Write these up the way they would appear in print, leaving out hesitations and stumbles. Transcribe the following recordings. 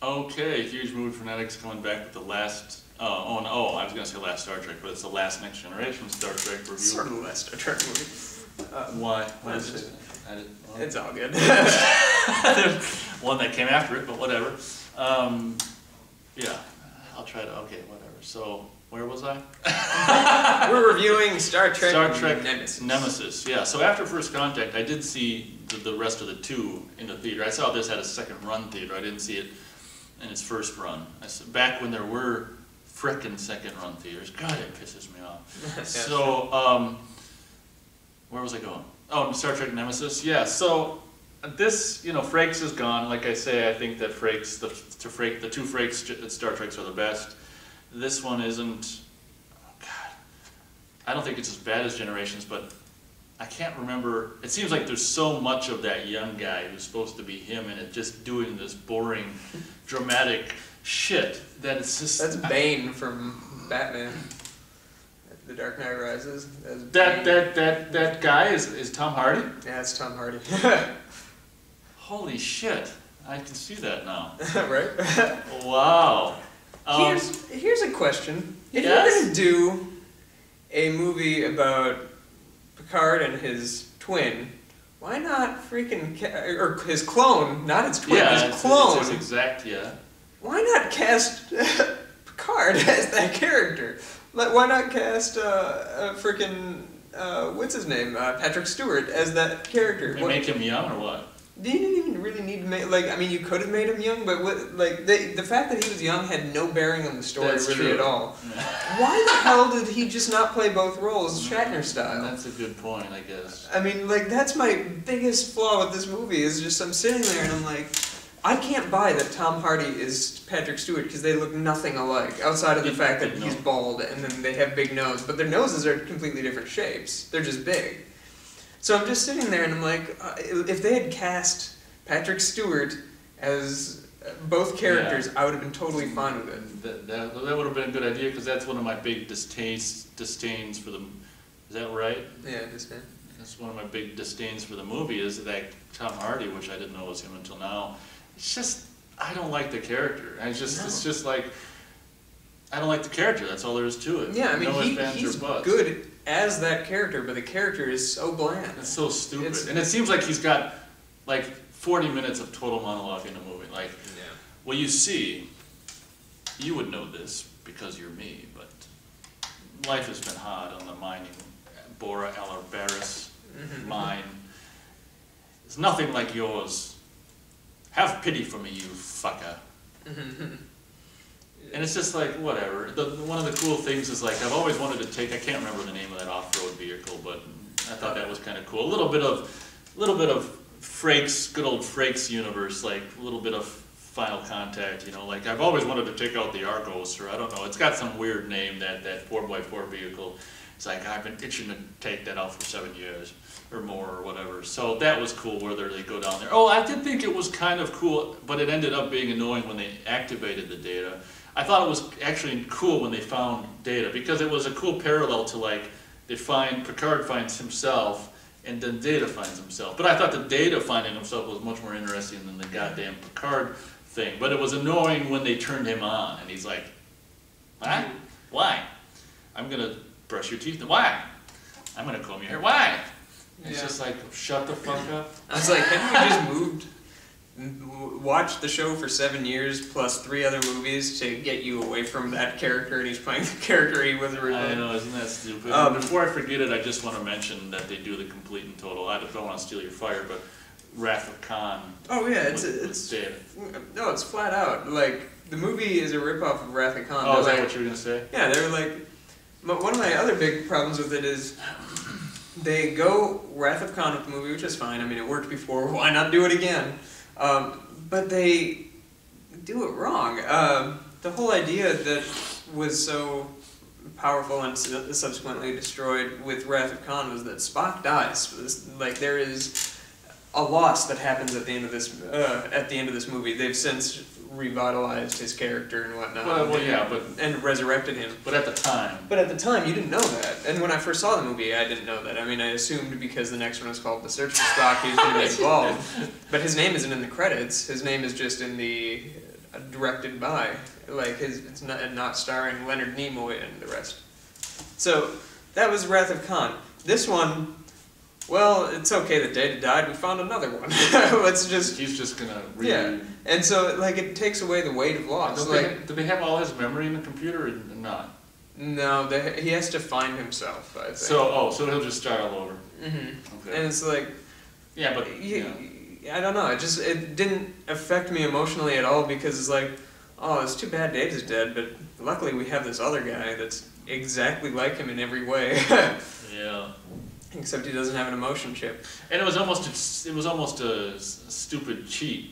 Okay, huge movie fanatics coming back with the last. I was gonna say last Star Trek, but it's the last Next Generation Star Trek review. Sort of the last Star Trek movie. Why? Why is it? It's all good. There's one that came after it, but whatever. Yeah, I'll try to. Okay, whatever. So where was I? We're reviewing Star Trek Nemesis. Nemesis. Yeah. So after First Contact, I did see the rest of the two in the theater. I saw this at a second run theater. I didn't see it in its first run. Back when there were frickin' second run theaters. God, it pisses me off. Yeah, so, where was I going? Oh, Star Trek Nemesis. Yeah. So this, Frakes is gone. Like I say, I think that Frakes, the two Frakes Star Treks are the best. This one isn't. Oh God, I don't think it's as bad as Generations, but I can't remember. It seems like there's so much of that young guy who's supposed to be him in it, just doing this boring, dramatic shit that it's just. That's Bane from Batman. The Dark Knight Rises. That guy is Tom Hardy? Yeah, it's Tom Hardy. Holy shit! I can see that now. Right? Wow. Here's a question. If yes? you're gonna do a movie about Picard and his twin, why not freaking or his clone, not his twin, his clone? It's his exact, yeah. Why not cast Picard as that character? Why not cast freaking what's his name, Patrick Stewart as that character? Make him young or what? You didn't even really need to make, you could have made him young, but the fact that he was young had no bearing on the story at all. Yeah. Why the hell did he just not play both roles, Shatner style? That's a good point, I guess. I mean, that's my biggest flaw with this movie, is just I'm sitting there and I'm like, I can't buy that Tom Hardy is Patrick Stewart because they look nothing alike, outside of the fact that he's bald and then they have big nose, but their noses are completely different shapes. They're just big. So I'm just sitting there and I'm like, if they had cast Patrick Stewart as both characters, I would have been totally fine with it. That would have been a good idea, because that's one of my big disdains for the. Is that right? Yeah, disdain. That's one of my big disdains for the movie, is that Tom Hardy, which I didn't know was him until now. It's just, I don't like the character. It's just like, I don't like the character. That's all there is to it. Yeah, I mean, he's good as that character, but the character is so bland. It's so stupid. And it seems like he's got, 40 minutes of total monologue in the movie. Well, you see, you would know this because you're me, but life has been hard on the mining, Bora Alabaris mine. It's nothing like yours. Have pity for me, you fucker. And it's just like, whatever. One of the cool things is, I've always wanted to take, I can't remember the name of that off-road vehicle, but I thought that was kind of cool. A little bit of Frakes, good old Frakes universe, a little bit of Final Contact, I've always wanted to take out the Argos, or I don't know, it's got some weird name, that 4x4 vehicle. It's I've been itching to take that out for 7 years or more or whatever. So that was cool, whether they go down there. Oh, I did think it was kind of cool, but it ended up being annoying when they activated the data. I thought it was actually cool when they found data, because it was a cool parallel to Picard finds himself and then Data finds himself. But I thought the Data finding himself was much more interesting than the goddamn Picard thing. But it was annoying when they turned him on and he's like, what? Why? I'm gonna brush your teeth. Why? I'm gonna comb your hair. Why? It's just shut the fuck up. I was like, hadn't we just watched the show for 7 years plus 3 other movies to get you away from that character, and he's playing the character he was originally? I know, isn't that stupid? Before I forget it, I just want to mention that they do the complete and total, I don't want to steal your fire, but Wrath of Khan. Oh yeah, it's no, it's flat out. The movie is a ripoff of Wrath of Khan. Oh, is that what you were going to say? Yeah, they're one of my other big problems with it is they go Wrath of Khan with the movie, which is fine. I mean, it worked before. Why not do it again? But they do it wrong. The whole idea that was so powerful and subsequently destroyed with Wrath of Khan was that Spock dies. There is a loss that happens at the end of this movie. They've since revitalized his character and whatnot. And resurrected him. But at the time, you didn't know that. And when I first saw the movie, I didn't know that. I mean, I assumed because the next one was called The Search for Spock, he was going to be involved. But his name isn't in the credits. His name is just in the directed by, like it's not starring Leonard Nimoy and the rest. So that was Wrath of Khan. This one, well, it's okay that Data died. We found another one. Let's just He's just gonna and so like it takes away the weight of loss. Do they have all his memory in the computer or not? No, he has to find himself, I think. So he'll just start all over. Mm-hmm. Okay. And it's like, yeah, but I don't know. It didn't affect me emotionally at all because it's like, oh, it's too bad Data's dead, but luckily we have this other guy that's exactly like him in every way. Yeah. Except he doesn't have an emotion chip. And it was almost a stupid cheat.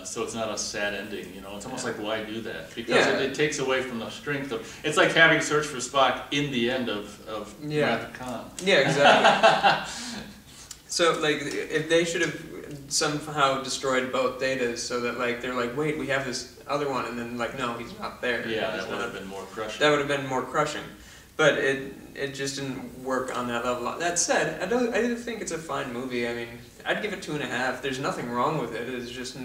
So it's not a sad ending, you know. It's almost like, why do that? Because it takes away from the strength of. It's like having Search for Spock in the end of Wrath of Khan. Yeah, exactly. So like, if they should have somehow destroyed both Datas, so that like they're like, wait, we have this other one, and then like, no, he's not there. Yeah, that would have been more crushing. That would have been more crushing, but it just didn't work on that level. That said, I do think it's a fine movie. I mean, I'd give it 2.5. There's nothing wrong with it. It's just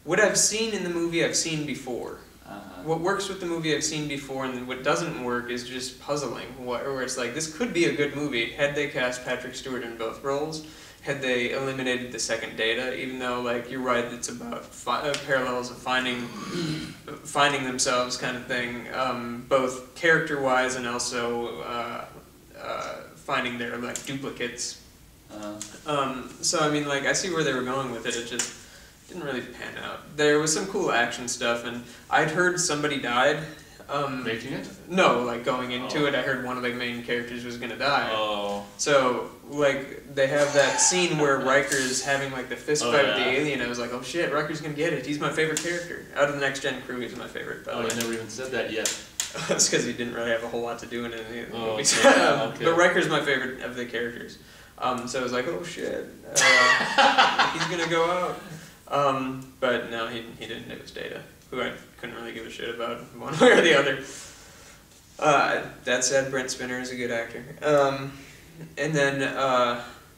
what I've seen in the movie I've seen before. What works with the movie I've seen before, and what doesn't work is just puzzling. Where it's like, this could be a good movie had they cast Patrick Stewart in both roles, had they eliminated the second Data, even though, like, you're right, it's about parallels of finding themselves kind of thing, both character-wise and also finding their, like, duplicates. So, I mean, like, I see where they were going with it, it just didn't really pan out. There was some cool action stuff, and I'd heard somebody died. Making it? No, like going into it, I heard one of the main characters was gonna die. Oh. So, like, they have that scene where Riker's having, like, the fist fight with the alien. I was like, oh shit, Riker's gonna get it. He's my favorite character. Out of the Next Gen crew, he's my favorite, by the way. You never even said that yet. That's because he didn't really have a whole lot to do in any of the movies. Okay. But Riker's my favorite of the characters. So I was like, oh shit, he's gonna go out. But no, he didn't. It was Data, who I couldn't really give a shit about one way or the other. That said, Brent Spinner is a good actor. And then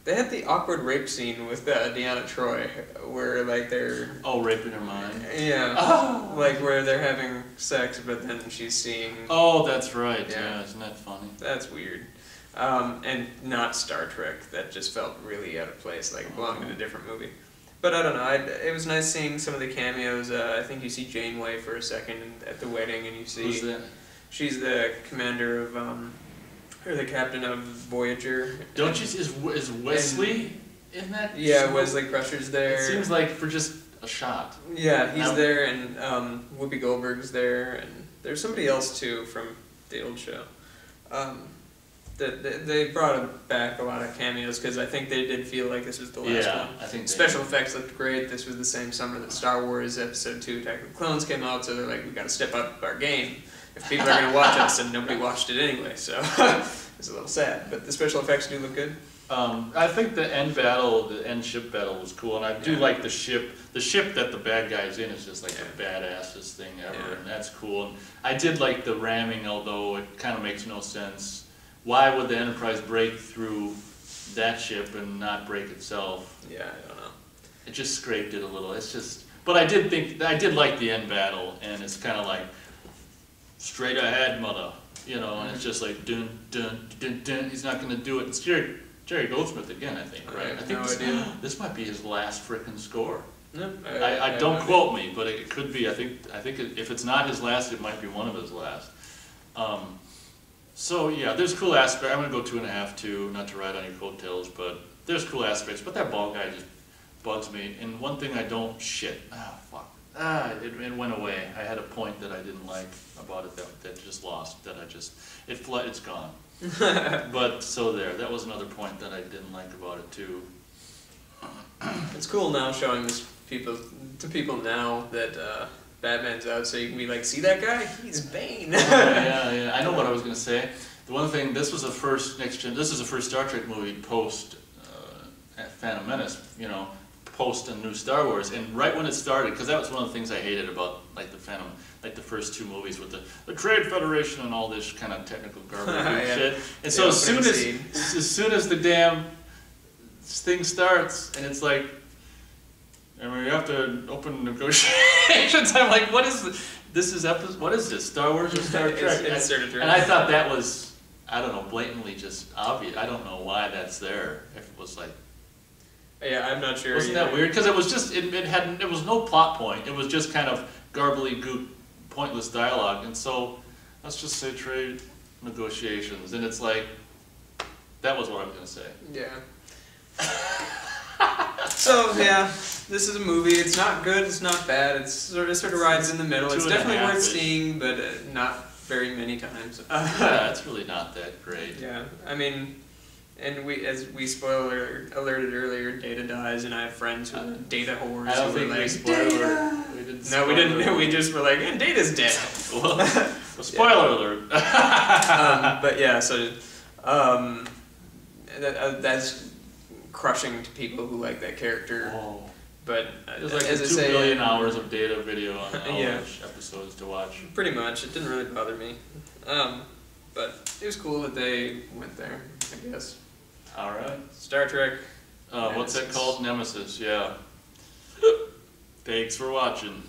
they had the awkward rape scene with Deanna Troi, where like they're raping her mind. Yeah. Oh. Like where they're having sex, but then she's seeing. Oh, that's right. Yeah, isn't that funny? That's weird. And not Star Trek. That just felt really out of place, like it belonged in a different movie. But I don't know, it was nice seeing some of the cameos. I think you see Janeway for a second at the wedding, and you see... Who's that? She's the commander of, or the captain of Voyager. Don't you... Is Wesley in that? Yeah, Wesley Crusher's there. It seems like for just a shot. Yeah, he's there, and Whoopi Goldberg's there, and there's somebody else, too, from the old show. They brought back a lot of cameos because I think they did feel like this was the last one. I think Special effects looked great. This was the same summer that Star Wars Episode 2 Attack of the Clones came out, so they're like, we've got to step up our game if people are going to watch us, and nobody watched it anyway, so it's a little sad. But the special effects do look good. I think the end ship battle was cool, and I do like the ship. The ship that the bad guy's in is just like the badassest thing ever, and that's cool. And I did like the ramming, although it kind of makes no sense. Why would the Enterprise break through that ship and not break itself? Yeah, I don't know. It just scraped it a little. It's just, but I did like the end battle, and it's kind of like straight ahead, mother, you know, and it's just like dun dun dun dun. He's not going to do it. It's Jerry Goldsmith again, I think, right? I think this might be his last frickin' score. No, I don't quote me, but it could be. I think if it's not his last, it might be one of his last. So yeah, there's cool aspects. I'm gonna go 2.5 too, not to ride on your coattails, but there's cool aspects. But that bald guy just bugs me. And one thing I don't it went away. I had a point that I didn't like about it that just lost. It's gone. But so there. That was another point that I didn't like about it too. It's cool now showing this to people now that Batman's out, so you can be like, see that guy? He's Bane. Yeah. I know what I was gonna say. The one thing, this is the first Star Trek movie post Phantom Menace, you know, post a new Star Wars, and right when it started, because that was one of the things I hated about like the first two movies with the Trade Federation and all this kind of technical garbage shit. And so as soon as the damn thing starts, and it's like, and we have to open negotiations. I'm like, what is this? Is episode? What is this? Star Wars or Star Trek? It's Star Trek. And I thought that was, I don't know, blatantly just obvious. I don't know why that's there. If it was like, yeah, I'm not sure. wasn't that weird? Because it was just it was no plot point. It was just kind of gobbledygook, pointless dialogue. And so let's just say trade negotiations, and it's like that was what I was gonna say. Yeah. So yeah, this is a movie. It's not good. It's not bad. It sort of rides in the middle. It's definitely worth seeing, but not very many times. Yeah, it's really not that great. Yeah, I mean, and as we spoiler alerted earlier, Data dies, and I have friends who are data whores. I don't think we spoiler. No, we didn't. We just were like, and Data's dead. Well, spoiler alert. But yeah, so that's crushing to people who like that character. Oh. But There's like as I 2 say, billion hours of data video on yeah. episodes to watch. Pretty much, it didn't really bother me. But it was cool that they went there, I guess. All right. Star Trek. What's that called? Nemesis. Yeah. Thanks for watching.